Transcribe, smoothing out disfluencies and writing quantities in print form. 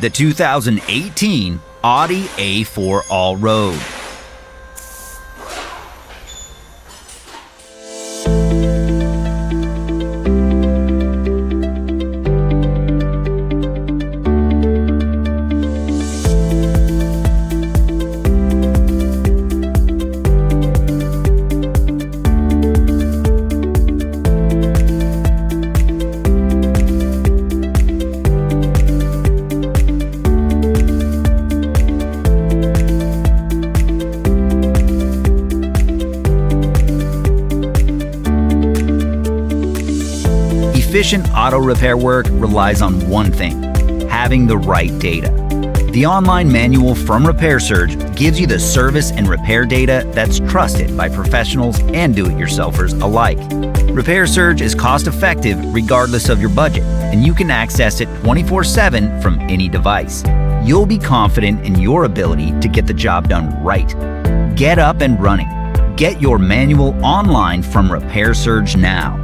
the 2018 Audi A4 All-Road. Efficient auto repair work relies on one thing: having the right data. The online manual from RepairSurge gives you the service and repair data that's trusted by professionals and do-it-yourselfers alike. RepairSurge is cost-effective regardless of your budget, and you can access it 24/7 from any device. You'll be confident in your ability to get the job done right. Get up and running. Get your manual online from RepairSurge now.